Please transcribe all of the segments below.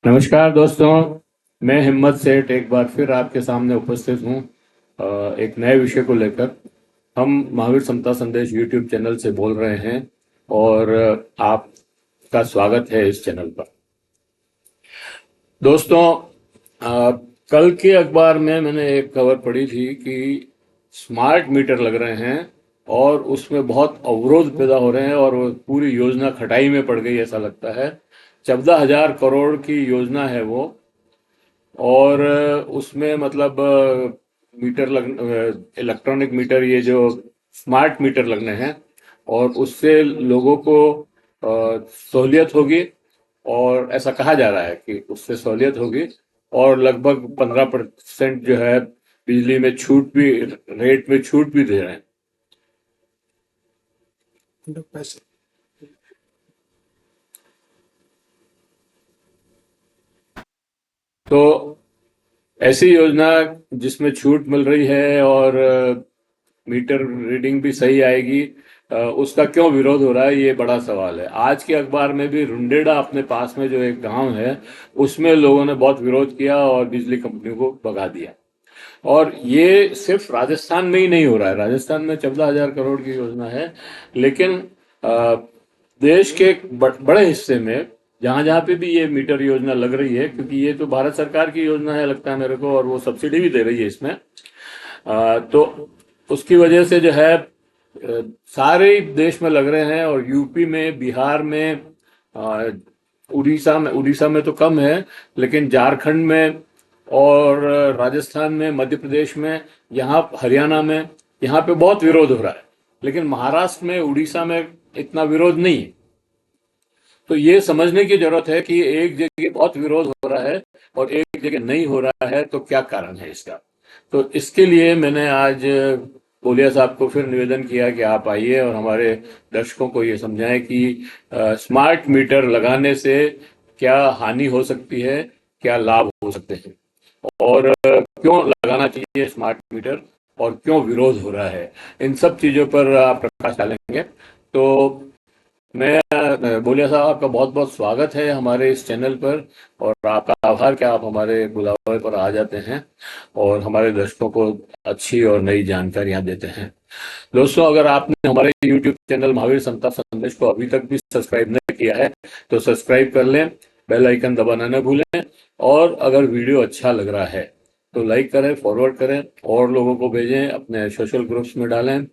नमस्कार दोस्तों, मैं हिम्मत सेठ एक बार फिर आपके सामने उपस्थित हूँ एक नए विषय को लेकर। हम महावीर समता संदेश यूट्यूब चैनल से बोल रहे हैं और आपका स्वागत है इस चैनल पर। दोस्तों, कल के अखबार में मैंने एक खबर पढ़ी थी कि स्मार्ट मीटर लग रहे हैं और उसमें बहुत अवरोध पैदा हो रहे हैं और वो पूरी योजना खटाई में पड़ गई ऐसा लगता है। 14,000 करोड़ की योजना है वो। और उसमें मतलब मीटर लग इलेक्ट्रॉनिक मीटर, ये जो स्मार्ट मीटर लगने हैं और उससे लोगों को सहूलियत होगी। और ऐसा कहा जा रहा है कि उससे सहूलियत होगी और लगभग 15% जो है बिजली में छूट भी, रेट में छूट भी दे रहे हैं। तो ऐसी योजना जिसमें छूट मिल रही है और मीटर रीडिंग भी सही आएगी, उसका क्यों विरोध हो रहा है, ये बड़ा सवाल है। आज के अखबार में भी रुंडेड़ा अपने पास में जो एक गांव है उसमें लोगों ने बहुत विरोध किया और बिजली कंपनी को भगा दिया। और ये सिर्फ राजस्थान में ही नहीं हो रहा है। राजस्थान में 14,000 करोड़ की योजना है, लेकिन अ, देश के एक बड़े हिस्से में जहां जहां पे भी ये मीटर योजना लग रही है, क्योंकि ये तो भारत सरकार की योजना है लगता है मेरे को, और वो सब्सिडी भी दे रही है इसमें। तो उसकी वजह से जो है सारे देश में लग रहे हैं। और यूपी में, बिहार में, अ, उड़ीसा में तो कम है, लेकिन झारखंड में और राजस्थान में, मध्य प्रदेश में, यहाँ हरियाणा में, यहाँ पे बहुत विरोध हो रहा है। लेकिन महाराष्ट्र में, उड़ीसा में इतना विरोध नहीं है। तो ये समझने की जरूरत है कि एक जगह बहुत विरोध हो रहा है और एक जगह नहीं हो रहा है, तो क्या कारण है इसका। तो इसके लिए मैंने आज बोलिया साहब को फिर निवेदन किया कि आप आइए और हमारे दर्शकों को ये समझाएं कि स्मार्ट मीटर लगाने से क्या हानि हो सकती है, क्या लाभ हो सकते हैं, और क्यों लगाना चाहिए स्मार्ट मीटर और क्यों विरोध हो रहा है। इन सब चीजों पर आप प्रकाश डालेंगे। तो मैं बोलिया साहब, आपका बहुत बहुत स्वागत है हमारे इस चैनल पर, और आपका आभार कि आप हमारे बुलावे पर आ जाते हैं और हमारे दर्शकों को अच्छी और नई जानकारियां देते हैं। दोस्तों, अगर आपने हमारे YouTube चैनल महावीर समता संदेश को अभी तक भी सब्सक्राइब नहीं किया है तो सब्सक्राइब कर लें, बेल आइकन दबाना न भूलें। और अगर वीडियो अच्छा लग रहा है तो लाइक करें, फॉरवर्ड करें, और लोगों को भेजें, अपने सोशल ग्रुप्स में डालें,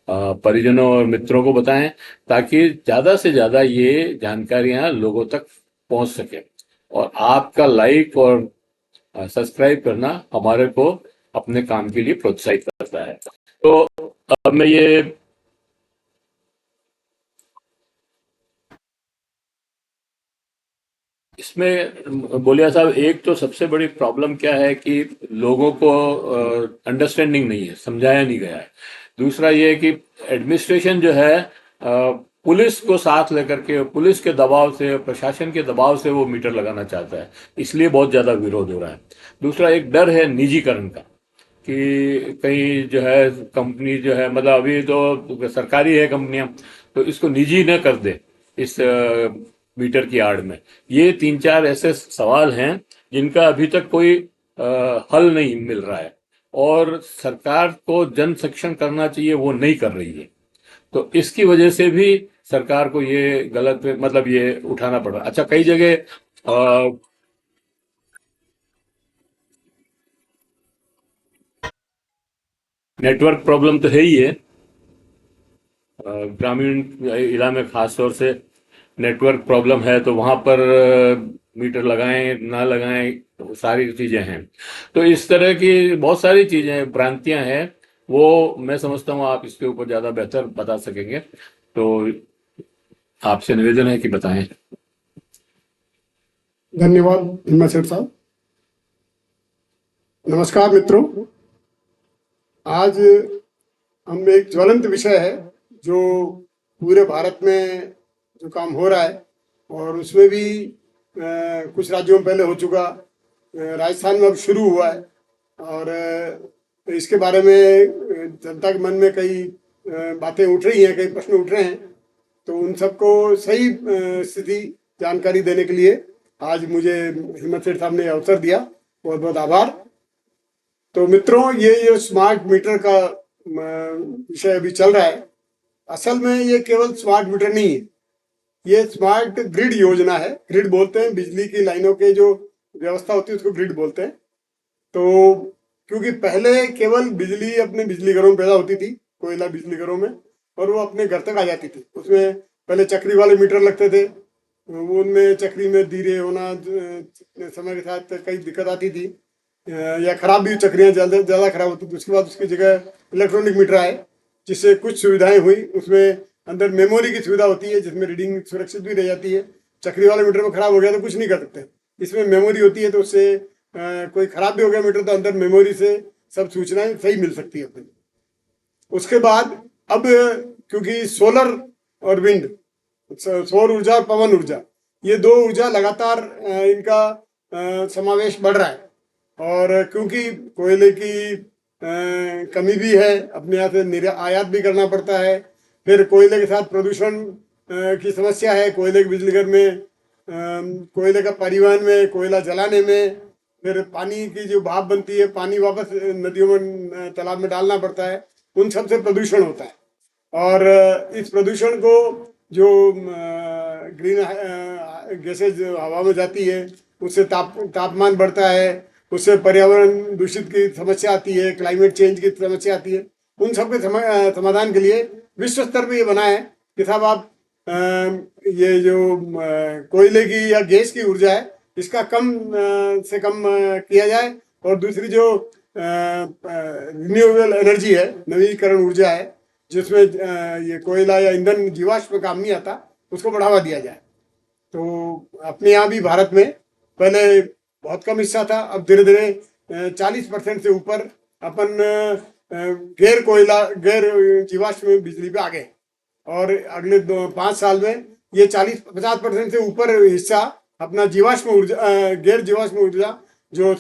परिजनों और मित्रों को बताएं, ताकि ज़्यादा से ज़्यादा ये जानकारियां लोगों तक पहुंच सके। और आपका लाइक और सब्सक्राइब करना हमारे को अपने काम के लिए प्रोत्साहित करता है। तो अब मैं ये इसमें बोलिया साहब, एक तो सबसे बड़ी प्रॉब्लम क्या है कि लोगों को अंडरस्टैंडिंग नहीं है, समझाया नहीं गया है। दूसरा ये है कि एडमिनिस्ट्रेशन जो है पुलिस को साथ लेकर के, पुलिस के दबाव से, प्रशासन के दबाव से वो मीटर लगाना चाहता है, इसलिए बहुत ज्यादा विरोध हो रहा है। दूसरा एक डर है निजीकरण का, कि कहीं जो है कंपनी जो है, मतलब अभी तो सरकारी है कंपनियां, तो इसको निजी न कर दे इस मीटर की आड़ में। ये तीन चार ऐसे सवाल हैं जिनका अभी तक कोई हल नहीं मिल रहा है, और सरकार को जन शिक्षण करना चाहिए, वो नहीं कर रही है। तो इसकी वजह से भी सरकार को ये गलत, मतलब ये उठाना पड़ रहा है। अच्छा, कई जगह नेटवर्क प्रॉब्लम तो है ही है। ग्रामीण इलाके में खास तौर से नेटवर्क प्रॉब्लम है, तो वहां पर मीटर लगाएं ना लगाएं, तो सारी चीजें हैं। तो इस तरह की बहुत सारी चीजें, भ्रांतियां हैं, वो मैं समझता हूँ आप इसके ऊपर ज्यादा बेहतर बता सकेंगे। तो आपसे निवेदन है कि बताएं। धन्यवाद हिम्मत सेठ साहब। नमस्कार मित्रों, आज हम एक ज्वलंत विषय है जो पूरे भारत में जो काम हो रहा है, और उसमें भी कुछ राज्यों में पहले हो चुका, राजस्थान में अब शुरू हुआ है। और इसके बारे में जनता के मन में कई बातें उठ रही हैं, कई प्रश्न उठ रहे हैं। तो उन सबको सही स्थिति जानकारी देने के लिए आज मुझे हिम्मत सेठ साहब ने अवसर दिया, बहुत बहुत आभार। तो मित्रों, ये जो स्मार्ट मीटर का विषय अभी चल रहा है, असल में ये केवल स्मार्ट मीटर नहीं है, ये स्मार्ट ग्रिड योजना है। ग्रिड बोलते हैं बिजली की लाइनों के जो व्यवस्था होती है उसको ग्रिड बोलते हैं। तो क्योंकि पहले केवल बिजली अपने बिजली घरों में पैदा होती थी, कोयला बिजली घरों में, और वो अपने घर तक आ जाती थी। उसमें पहले चक्री वाले मीटर लगते थे, वो उनमें चक्री में धीरे होना, समय के साथ कई दिक्कत आती थी, या खराब भी चक्रियाँ ज़्यादा खराब होती थी। उसके बाद उसकी जगह इलेक्ट्रॉनिक मीटर आए, जिससे कुछ सुविधाएं हुई। उसमें अंदर मेमोरी की सुविधा होती है, जिसमें रीडिंग सुरक्षित भी रह जाती है। चक्री वाले मीटर में खराब हो गया तो कुछ नहीं कर सकते, इसमें मेमोरी होती है, तो उससे कोई खराब भी हो गया मीटर तो अंदर मेमोरी से सब सूचनाएं सही मिल सकती है अपनी। उसके बाद अब क्योंकि सोलर और विंड, सौर ऊर्जा और पवन ऊर्जा, ये दो ऊर्जा लगातार इनका समावेश बढ़ रहा है। और क्योंकि कोयले की कमी भी है, अपने यहाँ से आयात भी करना पड़ता है। फिर कोयले के साथ प्रदूषण की समस्या है। कोयले के बिजली घर में कोयले का परिवहन में, कोयला जलाने में, फिर पानी की जो भाप बनती है, पानी वापस नदियों में, तालाब में डालना पड़ता है, उन सब से प्रदूषण होता है। और इस प्रदूषण को जो ग्रीन गैसेज हवा में जाती है, उससे तापमान बढ़ता है, उससे पर्यावरण दूषित की समस्या आती है, क्लाइमेट चेंज की समस्या आती है। उन सब के समाधान के लिए विश्व स्तर पर ये बना है कि साहब आप ये जो कोयले की या गैस की ऊर्जा है, इसका कम से कम किया जाए। और दूसरी जो रिन्यूएबल एनर्जी है, नवीकरण ऊर्जा है, जिसमें ये कोयला या ईंधन जीवाश्म काम नहीं आता, उसको बढ़ावा दिया जाए। तो अपने यहाँ भी भारत में पहले बहुत कम हिस्सा था, अब धीरे धीरे 40% से ऊपर अपन गैर कोयला, गैर जीवाश्म बिजली पे आ गए। और अगले 5 साल में ये 40-50% से ऊपर हिस्सा अपना जीवाश्म ऊर्जा, गैर जीवाश्म ऊर्जा, जो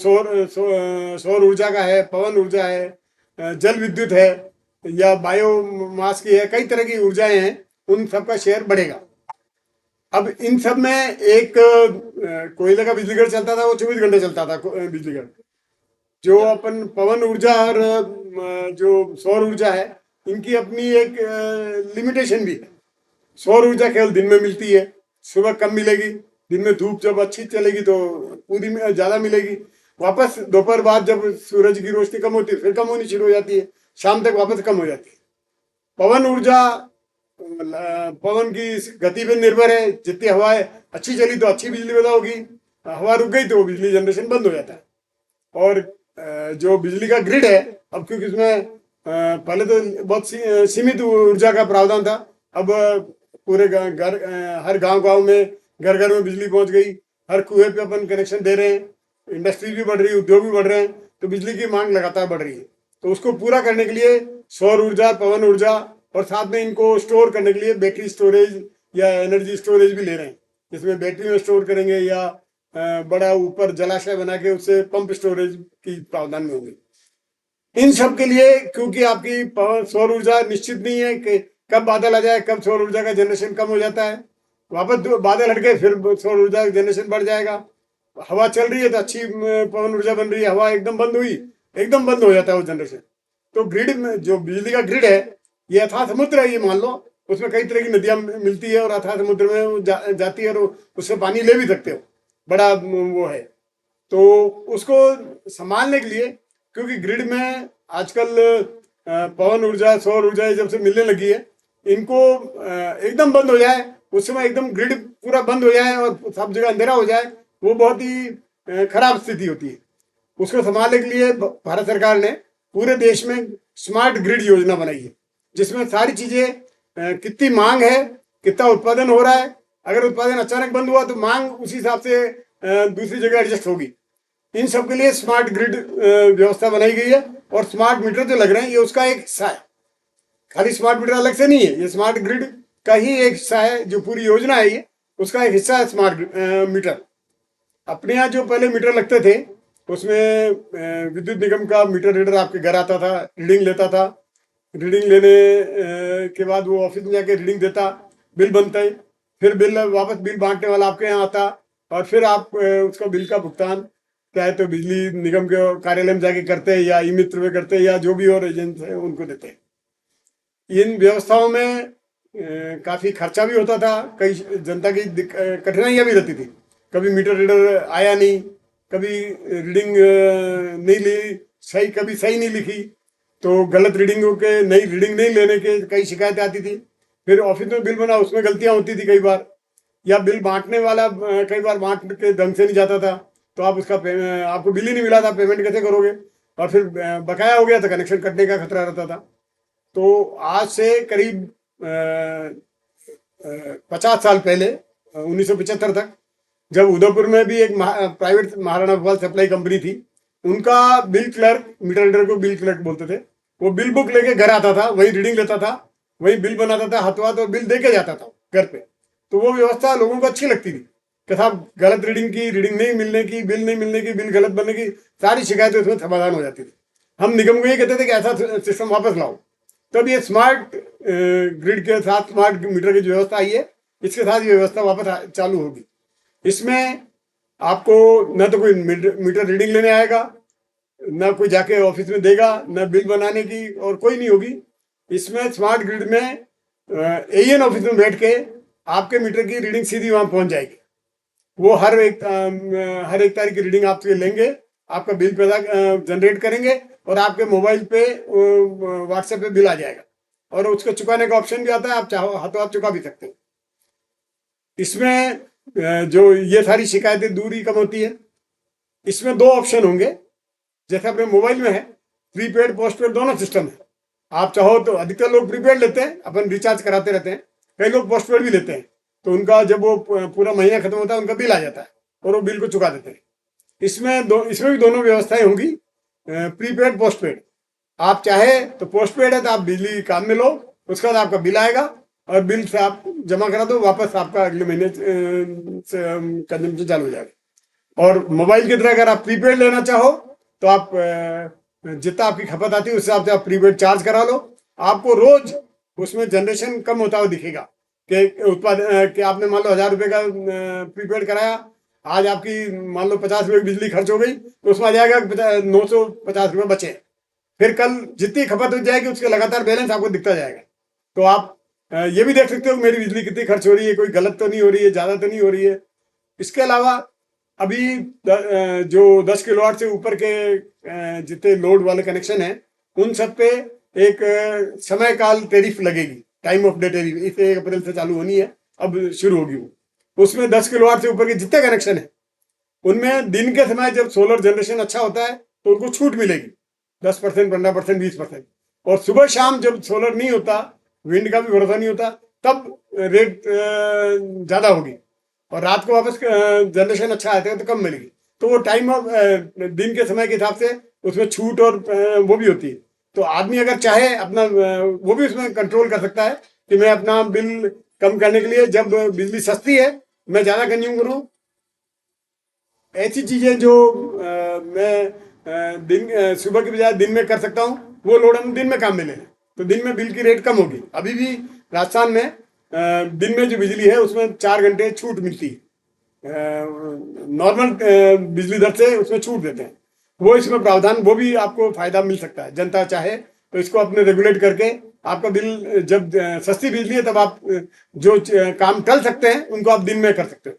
सौर ऊर्जा का है, पवन ऊर्जा है, जल विद्युत है, या बायोमास की है, कई तरह की ऊर्जाएं हैं, उन सब का शेयर बढ़ेगा। अब इन सब में एक कोयले का बिजली घर चलता था, वो 24 घंटे चलता था बिजली घर। जो अपन पवन ऊर्जा और जो सौर ऊर्जा है, इनकी अपनी एक लिमिटेशन भी है। सौर ऊर्जा केवल दिन में मिलती है, सुबह कम मिलेगी, दिन में धूप जब अच्छी चलेगी तो पूरी में ज़्यादा मिलेगी। वापस दोपहर बाद जब सूरज की रोशनी कम होती है, फिर कम होनी शुरू हो जाती है, शाम तक वापस कम हो जाती है। पवन ऊर्जा पवन की गति पे निर्भर है। जितनी हवाएं अच्छी चली तो अच्छी बिजली पैदा होगी, हवा रुक गई तो बिजली जनरेशन बंद हो जाता है। और जो बिजली का ग्रिड है, अब क्योंकि इसमें पहले तो बहुत सीमित ऊर्जा का प्रावधान था, अब पूरे घर, हर गांव में घर घर में बिजली पहुंच गई, हर कुएं पे अपन कनेक्शन दे रहे हैं, इंडस्ट्री भी बढ़ रही है, उद्योग भी बढ़ रहे हैं, तो बिजली की मांग लगातार बढ़ रही है। तो उसको पूरा करने के लिए सौर ऊर्जा, पवन ऊर्जा, और साथ में इनको स्टोर करने के लिए बैटरी स्टोरेज या एनर्जी स्टोरेज भी ले रहे हैं, जिसमें बैटरी में स्टोर करेंगे या बड़ा ऊपर जलाशय बना के उससे पंप स्टोरेज की प्रावधान में होंगे। इन सब के लिए, क्योंकि आपकी सौर ऊर्जा निश्चित नहीं है कि कब बादल आ जाए, कब सौर ऊर्जा का जनरेशन कम हो जाता है, वापस बादल हट गए फिर सौर ऊर्जा का जनरेशन बढ़ जाएगा। हवा चल रही है तो अच्छी पवन ऊर्जा बन रही है, हवा एकदम बंद हुई, एकदम बंद हो जाता है वो जनरेशन। तो ग्रिड में जो बिजली का ग्रिड है, ये अथाह समुद्र है, ये मान लो, उसमें कई तरह की नदियां मिलती है और अथाह समुद्र में जाती है, और उससे पानी ले भी सकते हो, बड़ा वो है। तो उसको संभालने के लिए, क्योंकि ग्रिड में आजकल पवन ऊर्जा, सौर ऊर्जा जब से मिलने लगी है, इनको एकदम बंद हो जाए, उस समय एकदम ग्रिड पूरा बंद हो जाए और सब जगह अंधेरा हो जाए, वो बहुत ही खराब स्थिति होती है। उसको संभालने के लिए भारत सरकार ने पूरे देश में स्मार्ट ग्रिड योजना बनाई है, जिसमें सारी चीजें, कितनी मांग है, कितना उत्पादन हो रहा है, अगर उत्पादन अचानक बंद हुआ तो मांग उसी हिसाब से दूसरी जगह एडजस्ट होगी। इन सब के लिए स्मार्ट ग्रिड व्यवस्था बनाई गई है। और स्मार्ट मीटर जो लग रहे हैं, ये उसका एक हिस्सा है, खाली स्मार्ट मीटर अलग से नहीं है, ये स्मार्ट ग्रिड का ही एक हिस्सा है। जो पूरी योजना है ये उसका एक हिस्सा है स्मार्ट मीटर। अपने यहाँ जो पहले मीटर लगते थे, उसमें विद्युत निगम का मीटर रीडर आपके घर आता था, रीडिंग लेता था, रीडिंग लेने के बाद वो ऑफिस में जाके रीडिंग देता, बिल बनता है, फिर बिल वापस बिल बांटने वाला आपके यहाँ आता, और फिर आप उसका बिल का भुगतान चाहे तो बिजली निगम के कार्यालय में जाके करते हैं या ई मित्र में करते हैं या जो भी और एजेंट है उनको देते हैं। इन व्यवस्थाओं में काफी खर्चा भी होता था, कई जनता की कठिनाइयां भी रहती थी। कभी मीटर रीडर आया नहीं, कभी रीडिंग नहीं ली सही, कभी सही नहीं लिखी, तो गलत रीडिंगों के नई रीडिंग नहीं लेने के कई शिकायतें आती थी। फिर ऑफिस में बिल बना उसमें गलतियां होती थी कई बार, या बिल बांटने वाला कई बार बांट के ढंग से नहीं जाता था, तो आप उसका आपको बिल ही नहीं मिला था, पेमेंट कैसे करोगे? और फिर बकाया हो गया तो कनेक्शन कटने का खतरा रहता था। तो आज से करीब 50 साल पहले 1975 तक जब उदयपुर में भी एक private Maharana Pratap supply company थी, उनका बिल क्लर्क, मीटर रीडर को बिल क्लर्क बोलते थे, वो बिल बुक लेके घर आता था, वही रीडिंग लेता था, वही बिल बनाता था हाथों हाथ और बिल दे के जाता था घर पे। तो वो व्यवस्था लोगों को अच्छी लगती थी कि साहब गलत रीडिंग की, रीडिंग नहीं मिलने की, बिल नहीं मिलने की, बिल गलत बनने की सारी शिकायतें उसमें समाधान हो जाती थी। हम निगम को ये कहते थे कि ऐसा सिस्टम वापस लाओ। तब ये स्मार्ट ग्रिड के साथ स्मार्ट मीटर की जो व्यवस्था आई है, इसके साथ ये व्यवस्था वापस चालू होगी। इसमें आपको न तो कोई मीटर रीडिंग लेने आएगा, न कोई जाके ऑफिस में देगा, न बिल बनाने की और कोई नहीं होगी। इसमें स्मार्ट ग्रिड में एईएन ऑफिस में बैठ के आपके मीटर की रीडिंग सीधी वहां पहुंच जाएगी। वो हर एक तारीख की रीडिंग आपसे लेंगे, आपका बिल पैदा जनरेट करेंगे और आपके मोबाइल पे व्हाट्सएप पे बिल आ जाएगा और उसको चुकाने का ऑप्शन भी आता है, आप चाहो हाथों हाथ चुका भी सकते हो। इसमें जो ये सारी शिकायतें दूर ही कम होती है। इसमें 2 ऑप्शन होंगे, जैसे अपने मोबाइल में है प्रीपेड पोस्टपेड दोनों सिस्टम है। आप चाहो तो अधिकतर लोग प्रीपेड लेते हैं, अपन रिचार्ज कराते रहते हैं, कई लोग पोस्टपेड भी लेते हैं, तो उनका जब वो पूरा महीना खत्म होता है उनका बिल आ जाता है और वो बिल को चुका देते हैं। इसमें भी दोनों व्यवस्थाएं होंगी, प्रीपेड पोस्टपेड। आप चाहे तो पोस्टपेड है तो आप बिजली काम में लो, उसके बाद आपका बिल आएगा और बिल से आप जमा करा दो, वापस आपका अगले महीने से कंजम्पशन चालू हो जाएगा। और मोबाइल की तरह अगर आप प्रीपेड लेना चाहो तो आप जितना आपकी खपत आती है उस हिसाब से आप प्रीपेड चार्ज करा लो। आपको रोज उसमें जनरेशन कम होता हुआ दिखेगा कि कि आपने मान लो 1000 रुपये का प्रीपेड कराया, आज आपकी मान लो 50 रुपये की बिजली खर्च हो गई, तो उसमें आ जाएगा 950 रुपये बचे। फिर कल जितनी खपत हो जाएगी उसके लगातार बैलेंस आपको दिखता जाएगा। तो आप ये भी देख सकते हो मेरी बिजली कितनी खर्च हो रही है, कोई गलत तो नहीं हो रही है, ज्यादा तो नहीं हो रही है। इसके अलावा अभी जो 10 किलोवाट से ऊपर के जितने लोड वाले कनेक्शन हैं उन सब पे एक समय काल टैरिफ लगेगी, टाइम ऑफ डे टैरिफ, इस 1 अप्रैल से चालू होनी है, अब शुरू होगी वो। उसमें 10 किलोवाट से ऊपर के जितने कनेक्शन है उनमें दिन के समय जब सोलर जनरेशन अच्छा होता है तो उनको छूट मिलेगी 10%, 15%, 20%। और सुबह शाम जब सोलर नहीं होता, विंड का भी भरोसा नहीं होता, तब रेट ज्यादा होगी और रात को वापस जनरेशन अच्छा आता है तो कम मिलेगी। तो वो टाइम ऑफ दिन के समय के हिसाब से उसमें छूट और वो भी होती है। तो आदमी अगर चाहे अपना वो भी उसमें कंट्रोल कर सकता है कि मैं अपना बिल कम करने के लिए, जब बिजली सस्ती है मैं ज्यादा कंज्यूम करूँ, ऐसी चीजें जो मैं सुबह की बजाय दिन में कर सकता हूँ, वो लोड हम दिन में काम में ले लें, तो दिन में बिल की रेट कम होगी। अभी भी राजस्थान में दिन में जो बिजली है उसमें 4 घंटे छूट मिलती है, नॉर्मल बिजली दर से उसमें छूट देते हैं। वो इसमें प्रावधान, वो भी आपको फायदा मिल सकता है। जनता चाहे तो इसको अपने रेगुलेट करके आपका बिल, जब सस्ती बिजली है तब आप जो काम टल सकते हैं उनको आप दिन में कर सकते हो।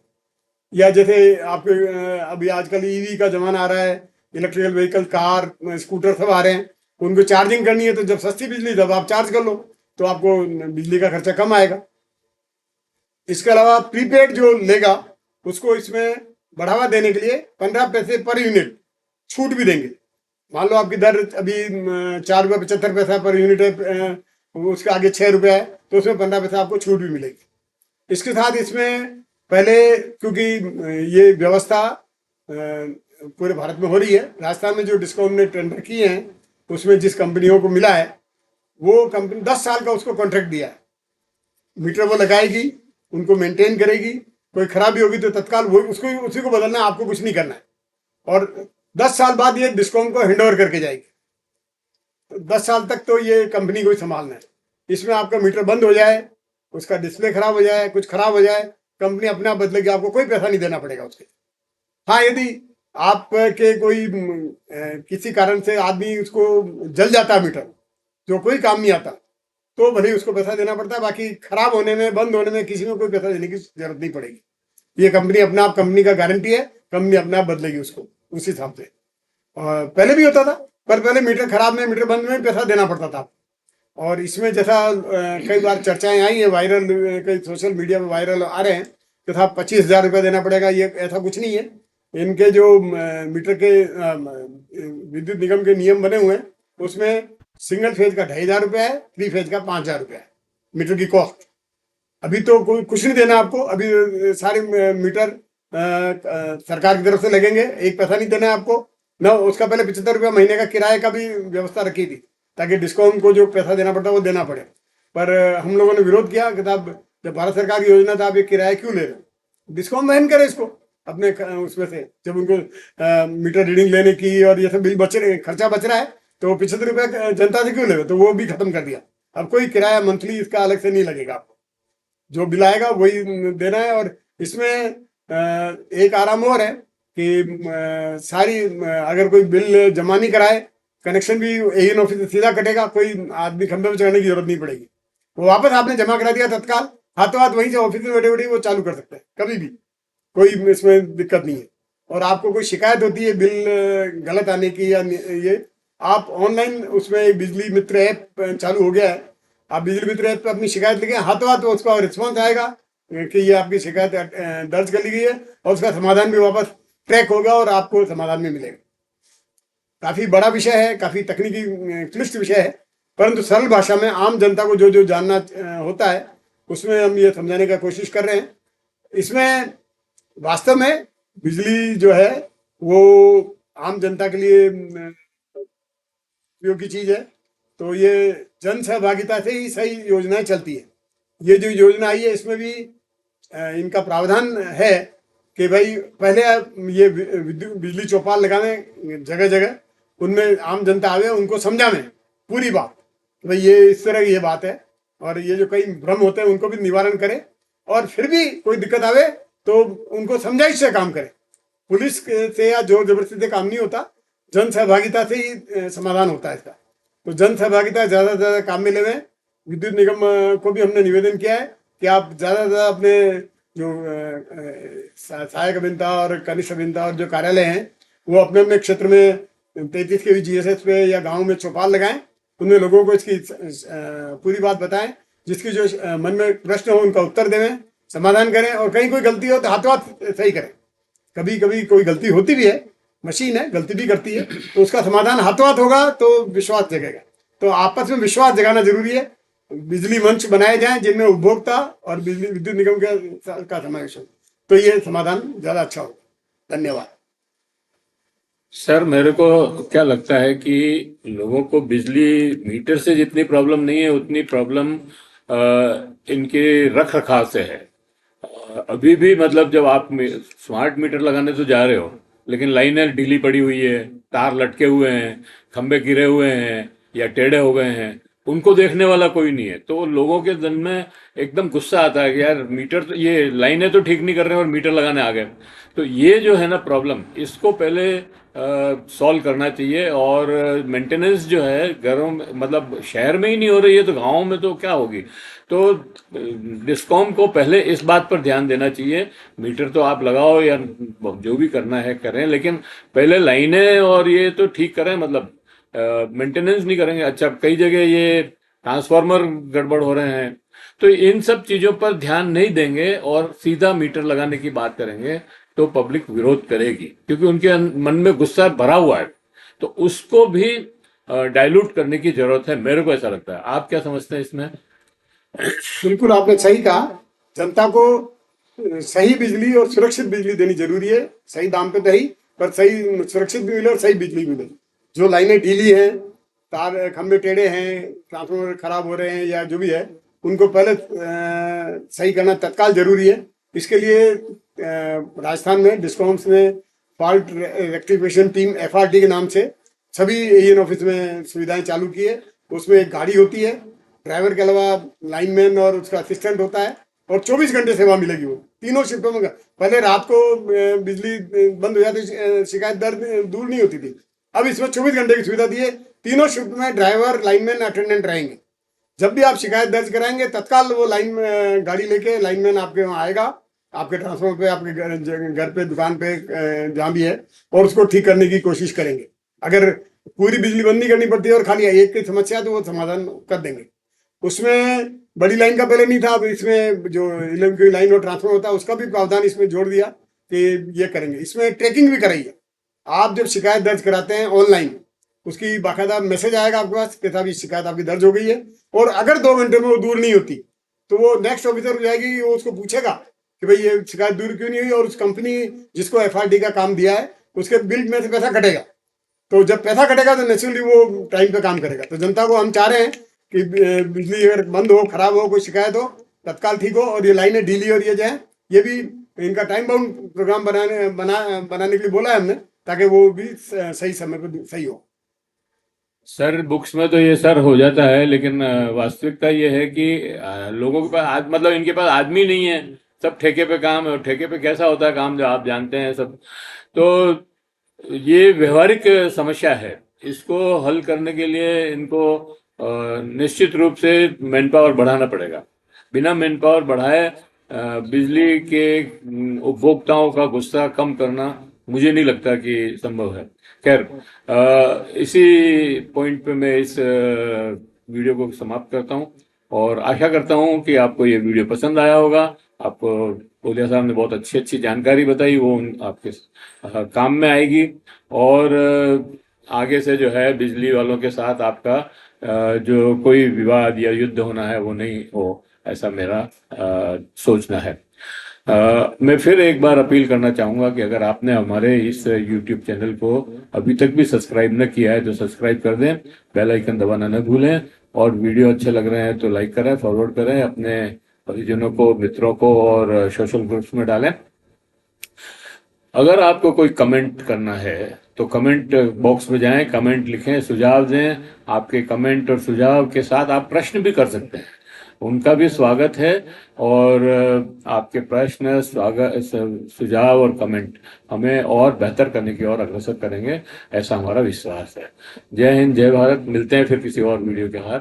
या जैसे आपके अभी आजकल ईवी का जमाना आ रहा है, इलेक्ट्रिकल व्हीकल, कार, स्कूटर सब आ रहे हैं, उनको चार्जिंग करनी है तो जब सस्ती बिजली तब आप चार्ज कर लो, तो आपको बिजली का खर्चा कम आएगा। इसके अलावा प्रीपेड जो लेगा उसको इसमें बढ़ावा देने के लिए 15 पैसे पर यूनिट छूट भी देंगे। मान लो आपकी दर अभी 4 रुपये 75 पैसा पर यूनिट है, उसके आगे 6 रुपये है, तो उसमें 15 पैसा आपको छूट भी मिलेगी। इसके साथ इसमें पहले, क्योंकि ये व्यवस्था पूरे भारत में हो रही है, राजस्थान में जो डिस्काउंट ने टेंडर किए हैं उसमें जिस कंपनियों को मिला है वो कंपनी 10 साल का उसको कॉन्ट्रैक्ट दिया है। मीटर वो लगाएगी, उनको मेंटेन करेगी, कोई खराबी होगी तो तत्काल वो उसी को बदलना है, आपको कुछ नहीं करना है। और 10 साल बाद ये डिस्काउंट को हैंड ओवर करके जाएगी। तो 10 साल तक तो ये कंपनी को ही संभालना है। इसमें आपका मीटर बंद हो जाए, उसका डिस्प्ले खराब हो जाए, कुछ खराब हो जाए, कंपनी अपने आप बदलेगी, आपको कोई पैसा नहीं देना पड़ेगा उसके। हाँ, यदि आपके कोई किसी कारण से आदमी उसको जल जाता है मीटर, जो कोई काम नहीं आता, तो भले ही उसको पैसा देना पड़ता है, बाकी खराब होने में, बंद होने में किसी में कोई पैसा देने की जरूरत नहीं पड़ेगी। ये कंपनी अपने आप, कंपनी का गारंटी है, कंपनी अपने आप बदलेगी उसको उस हिसाब से। और पहले भी होता था, पर पहले मीटर खराब में, मीटर बंद में पैसा देना पड़ता था। और इसमें जैसा कई बार चर्चाएं आई हैं, वायरल, कई सोशल मीडिया पे वायरल आ रहे हैं कि साहब 25,000 रुपया देना पड़ेगा। ये ऐसा कुछ नहीं है। इनके जो मीटर के विद्युत निगम के नियम बने हुए हैं, उसमें सिंगल फेज का 2,500 रुपया है, 3 फेज का 5,000 रुपया है मीटर की कॉस्ट। अभी तो कोई कुछ नहीं देना आपको, अभी सारे मीटर सरकार की तरफ से लगेंगे, एक पैसा नहीं देना है आपको ना। उसका पहले 75 रुपया महीने का किराए का भी व्यवस्था रखी थी, ताकि डिस्काउंट को जो पैसा देना पड़ता है वो देना पड़े। पर हम लोगों ने विरोध किया कि साहब, जब भारत सरकार की योजना था, आप ये किराया क्यों ले रहे हो? डिस्काउंट वहन करें इसको अपने उसमें से। जब उनको मीटर रीडिंग लेने की और ये सब बिल बच रहे, खर्चा बच रहा है, तो 75 रुपया जनता से क्यों ले रहे? तो वो भी खत्म कर दिया। अब कोई किराया मंथली इसका अलग से नहीं लगेगा आपको, जो बिल आएगा वही देना है। और इसमें एक आराम और है कि सारी अगर कोई बिल जमा नहीं कराए, कनेक्शन भी एन ऑफिस से सीधा कटेगा, कोई आदमी खंभे पे चढ़ने की जरूरत नहीं पड़ेगी। वो वापस आपने जमा करा दिया तत्काल, हाथों हाथ वहीं से ऑफिस में बैठे बैठे वो चालू कर सकते हैं कभी भी, कोई इसमें दिक्कत नहीं है। और आपको कोई शिकायत होती है बिल गलत आने की या ये, आप ऑनलाइन उसमें बिजली मित्र ऐप चालू हो गया है, आप बिजली मित्र ऐप पे अपनी शिकायत लिखें, हाथों हाथ उसका रिस्पॉन्स आएगा कि ये आपकी शिकायत दर्ज कर ली गई है, और उसका समाधान भी वापस ट्रैक होगा और आपको समाधान भी मिलेगा। काफी बड़ा विषय है, काफी तकनीकी क्लिष्ट विषय है, परंतु सरल भाषा में आम जनता को जो जो जानना होता है, उसमें हम ये समझाने का कोशिश कर रहे हैं। इसमें वास्तव में बिजली जो है वो आम जनता के लिए उपयोगी चीज है। तो ये जन सहभागिता से ही सही योजनाएं चलती है। ये जो योजना आई है, इसमें भी इनका प्रावधान है कि भाई पहले ये बिजली चौपाल लगावे जगह जगह, उनमें आम जनता आवे, उनको समझावे पूरी बात, भाई ये इस तरह की ये बात है, और ये जो कई भ्रम होते हैं उनको भी निवारण करे। और फिर भी कोई दिक्कत आवे तो उनको समझाइश से काम करे, पुलिस से या जोर जबरदस्ती से काम नहीं होता, जन सहभागिता से ही समाधान होता है इसका। तो जन सहभागिता ज़्यादा से ज़्यादा काम में लेवे। विद्युत निगम को भी हमने निवेदन किया है कि आप ज़्यादा से ज़्यादा अपने जो सहायक अभियंता और कनिष्ठ अभियंता और जो कार्यालय हैं, वो अपने अपने क्षेत्र में 33 के GSS पे या गाँव में चौपाल लगाएं, उनमें लोगों को इसकी पूरी बात बताएं, जिसकी जो मन में प्रश्न हो उनका उत्तर देवें, समाधान करें। और कहीं कोई गलती हो तो हाथों हाथ सही करें। कभी कभी कोई गलती होती भी है, मशीन है, गलती भी करती है, तो उसका समाधान हाथों हाथ होगा तो विश्वास जगेगा। तो आपस में विश्वास जगाना जरूरी है। बिजली मंच बनाए जाएं जिनमें उपभोक्ता और बिजली विद्युत निगम का समावेश हो, तो ये समाधान ज्यादा अच्छा होगा। धन्यवाद। सर, मेरे को क्या लगता है कि लोगों को बिजली मीटर से जितनी प्रॉब्लम नहीं है, उतनी प्रॉब्लम इनके रख रखाव से है। अभी भी मतलब जब आप स्मार्ट मीटर लगाने तो जा रहे हो, लेकिन लाइनें ढीली पड़ी हुई है, तार लटके हुए हैं, खंभे गिरे हुए हैं या टेढ़े हो गए हैं, उनको देखने वाला कोई नहीं है। तो लोगों के दिन में एकदम गुस्सा आता है कि यार मीटर तो, ये लाइनें तो ठीक नहीं कर रहे हैं और मीटर लगाने आ गए। तो ये जो है ना प्रॉब्लम, इसको पहले सॉल्व करना चाहिए। और मेंटेनेंस जो है घरों में, मतलब शहर में ही नहीं हो रही है तो गाँव में तो क्या होगी। तो डिस्कॉम को पहले इस बात पर ध्यान देना चाहिए। मीटर तो आप लगाओ या जो भी करना है करें, लेकिन पहले लाइनें और ये तो ठीक करें, मतलब मेंटेनेंस नहीं करेंगे। अच्छा, कई जगह ये ट्रांसफार्मर गड़बड़ हो रहे हैं, तो इन सब चीज़ों पर ध्यान नहीं देंगे और सीधा मीटर लगाने की बात करेंगे तो पब्लिक विरोध करेगी, क्योंकि उनके मन में गुस्सा भरा हुआ है। तो उसको भी डाइल्यूट करने की जरूरत है, मेरे को ऐसा लगता है। आप क्या समझते हैं इसमें? बिल्कुल आपने सही कहा। जनता को सही बिजली और सुरक्षित बिजली देनी जरूरी है, सही दाम पे दही, पर सही सुरक्षित भी मिले और सही बिजली भी मिले। जो लाइनें ढीली हैं, तार खंभे टेढ़े हैं, ट्रांसफार्मर खराब हो रहे हैं या जो भी है, उनको पहले सही करना तत्काल जरूरी है। इसके लिए राजस्थान में डिस्कॉम्स ने फॉल्ट रेक्टिफिकेशन टीम FRT के नाम से सभी AN ऑफिस में सुविधाएं चालू की है। उसमें एक गाड़ी होती है, ड्राइवर के अलावा लाइनमैन और उसका असिस्टेंट होता है, और 24 घंटे सेवा मिलेगी वो तीनों शिफ्टों में पहले रात को बिजली बंद हो जाती, शिकायत दर्ज दूर नहीं होती थी। अब इसमें 24 घंटे की सुविधा दी है। तीनों शिफ्ट में ड्राइवर, लाइनमैन, अटेंडेंट रहेंगे। जब भी आप शिकायत दर्ज कराएंगे, तत्काल वो लाइन गाड़ी लेके लाइनमैन आपके वहाँ आएगा, आपके ट्रांसफार्मर पे, आपके घर पे, दुकान पे, जहाँ भी है, और उसको ठीक करने की कोशिश करेंगे। अगर पूरी बिजली बंद नहीं करनी पड़ती है और खाली एक की समस्या है तो वो समाधान कर देंगे। उसमें बड़ी लाइन का पहले नहीं था, अब इसमें जो 11 की लाइन और ट्रांसफार्मर होता है उसका भी प्रावधान इसमें जोड़ दिया कि ये करेंगे। इसमें ट्रैकिंग भी कराई है। आप जब शिकायत दर्ज कराते हैं ऑनलाइन, उसकी बाकायदा मैसेज आएगा आपके पास कि साहब ये शिकायत आपकी दर्ज हो गई है, और अगर 2 घंटे में वो दूर नहीं होती तो वो नेक्स्ट ऑफिसर हो जाएगी, वो उसको पूछेगा कि भाई ये शिकायत दूर क्यों नहीं हुई, और उस कंपनी जिसको एफआरडी का काम दिया है उसके बिल में से पैसा कटेगा। तो जब पैसा कटेगा तो नेचुरली वो टाइम पे काम करेगा। तो जनता को हम चाह रहे हैं कि बिजली अगर बंद हो, खराब हो, कोई शिकायत हो, तत्काल ठीक हो, और ये लाइनें ढीली हो रही जाए। ये भी इनका टाइम बाउंड प्रोग्राम बनाने के लिए बोला है हमने, ताकि वो भी सही समय पर सही हो। सर बुक्स में तो ये सर हो जाता है, लेकिन वास्तविकता ये है कि लोगों के पास मतलब इनके पास आदमी नहीं है, सब ठेके पे काम है, और ठेके पे कैसा होता है काम जो आप जानते हैं सब। तो ये व्यवहारिक समस्या है, इसको हल करने के लिए इनको निश्चित रूप से मैन पावर बढ़ाना पड़ेगा। बिना मैन पावर बढ़ाए बिजली के उपभोक्ताओं का गुस्सा कम करना मुझे नहीं लगता कि संभव है। खैर, इसी पॉइंट पे मैं इस वीडियो को समाप्त करता हूं, और आशा करता हूं कि आपको ये वीडियो पसंद आया होगा। आपको ओलिया साहब ने बहुत अच्छी अच्छी जानकारी बताई, वो आपके काम में आएगी, और आगे से जो है बिजली वालों के साथ आपका जो कोई विवाद या युद्ध होना है वो नहीं हो, ऐसा मेरा सोचना है। मैं फिर एक बार अपील करना चाहूँगा कि अगर आपने हमारे इस YouTube चैनल को अभी तक भी सब्सक्राइब न किया है तो सब्सक्राइब कर दें, बेल आइकन दबाना न भूलें, और वीडियो अच्छे लग रहे हैं तो लाइक करें, फॉरवर्ड करें, अपने परिजनों को, मित्रों को और सोशल ग्रुप्स में डालें। अगर आपको कोई कमेंट करना है तो कमेंट बॉक्स में जाएं, कमेंट लिखें, सुझाव दें। आपके कमेंट और सुझाव के साथ आप प्रश्न भी कर सकते हैं, उनका भी स्वागत है। और आपके प्रश्न, स्वागत, सुझाव और कमेंट हमें और बेहतर करने की ओर अग्रसर करेंगे, ऐसा हमारा विश्वास है। जय हिंद, जय भारत। मिलते हैं फिर किसी और वीडियो के साथ।